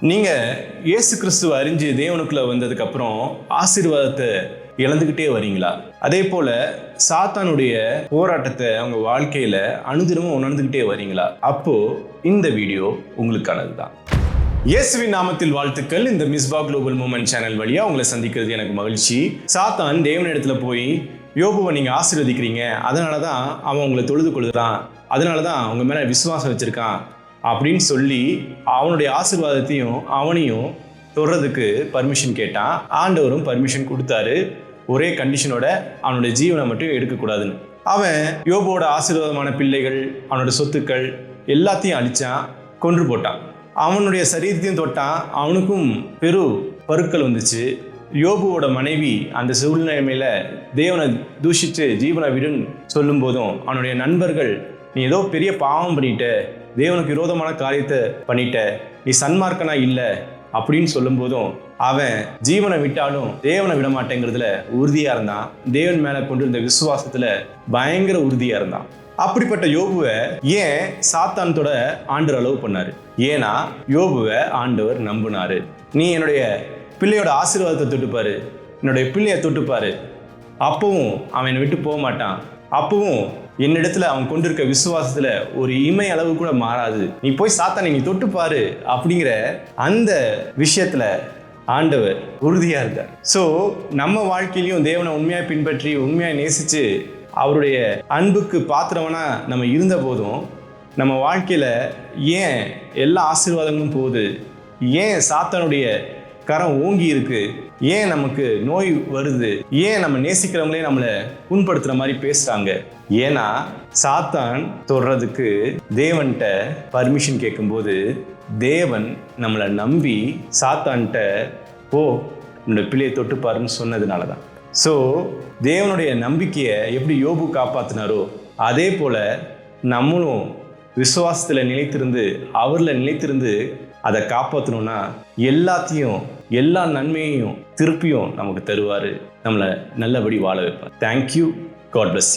நீங்க இயேசு கிறிஸ்துவ அறிஞ்சு தேவனுக்குள்ள வந்ததுக்கு அப்புறம் ஆசீர்வாதத்தை இழந்துகிட்டே வரீங்களா? அதே போல சாத்தானுடைய போராட்டத்தை அவங்க வாழ்க்கையில அனுதினமும் உணர்ந்துகிட்டே வரீங்களா? அப்போ இந்த வீடியோ உங்களுக்கானது தான். இயேசுவின் நாமத்தில் வாழ்த்துக்கள். இந்த மிஸ்பா குளோபல் மூமெண்ட் சேனல் வழியா உங்களை சந்திக்கிறது எனக்கு மகிழ்ச்சி. சாத்தான் தேவனிடத்துல போய் யோபுவை நீங்க ஆசீர்வதிக்கிறீங்க, அதனாலதான் அவன் உங்களை தொழுது கொள்கிறான், அதனாலதான் உங்க மேல விசுவாசம் வச்சிருக்கான் அப்படின்னு சொல்லி அவனுடைய ஆசீர்வாதத்தையும் அவனையும் தொடுறதுக்கு பர்மிஷன் கேட்டான். ஆண்டவரும் பர்மிஷன் கொடுத்தாரு, ஒரே கண்டிஷனோட அவனுடைய ஜீவனை மட்டும் எடுக்கக்கூடாதுன்னு. அவன் யோபுவோட ஆசீர்வாதமான பிள்ளைகள், அவனோட சொத்துக்கள் எல்லாத்தையும் அழிச்சான், கொன்று போட்டான். அவனுடைய சரீரத்தையும் தொட்டான், அவனுக்கும் பெரு பருக்கள் வந்துச்சு. யோபுவோட மனைவி அந்த சூழ்நிலைமையில தேவனை தூஷித்து ஜீவனை விடுன்னு சொல்லும் போதும் அவனுடைய நண்பர்கள், நீ ஏதோ பெரிய பாவம் பண்ணிட்ட, தேவனுக்கு விரோதமான காரியத்தை பண்ணிட்ட, நீ சன்மார்க்கனா இல்லை அப்படின்னு சொல்லும் போதும் அவன் ஜீவனை விட்டாலும் தேவனை விட மாட்டேங்கிறதுல உறுதியா இருந்தான். தேவன் மேல கொண்டிருந்த விசுவாசத்துல பயங்கர உறுதியா இருந்தான். அப்படிப்பட்ட யோபுவை ஏன் சாத்தானத்தோட ஆண்டவர் அலோவ் பண்ணாரு? ஏன்னா யோபுவை ஆண்டவர் நம்பினாரு. நீ என்னுடைய பிள்ளையோட ஆசீர்வாதத்தை தொட்டுப்பாரு, என்னுடைய பிள்ளைய தொட்டுப்பாரு, அப்பவும் அவன் என்னை விட்டு போக மாட்டான், அப்பவும் என்னிடத்துல அவன் கொண்டிருக்க விசுவாசத்துல ஒரு இமை அளவு கூட மாறாது, நீ போய் சாத்தானை நீ தொட்டுப்பாரு அப்படிங்கிற அந்த விஷயத்துல ஆண்டவர் உறுதியா இருக்கார். ஸோ நம்ம வாழ்க்கையிலையும் தேவனை உண்மையா பின்பற்றி உண்மையா நேசிச்சு அவருடைய அன்புக்கு பாத்திரவனா நம்ம இருந்த போதும் நம்ம வாழ்க்கையில ஏன் எல்லா ஆசீர்வாதங்களும் போகுது, ஏன் சாத்தானுடைய கரம் ஓங்கி இருக்கு, ஏன் நமக்கு நோய் வருது, ஏன் நம்ம நேசிக்கிறவங்களே நம்மளை புண்படுத்துற மாதிரி பேசுறாங்க? ஏன்னா சாத்தான் தொடுறதுக்கு தேவன்கிட்ட பர்மிஷன் கேட்கும்போது தேவன் நம்மளை நம்பி சாத்தான்கிட்ட போ நம்மளோட பிள்ளையை தொட்டுப்பாருன்னு சொன்னதுனால தான். ஸோ தேவனுடைய நம்பிக்கையை எப்படி யோபு காப்பாற்றினாரோ அதே போல நம்மளும் விசுவாசத்தில் நிலைத்திருந்து அவரில் நிலைத்திருந்து அதை காப்பாற்றணும்னா எல்லாத்தையும் எல்லா நன்மையையும் திருப்பியும் நமக்கு தருவார், நம்மளை நல்லபடி வாழ வைப்பார். தேங்க்யூ. God bless you.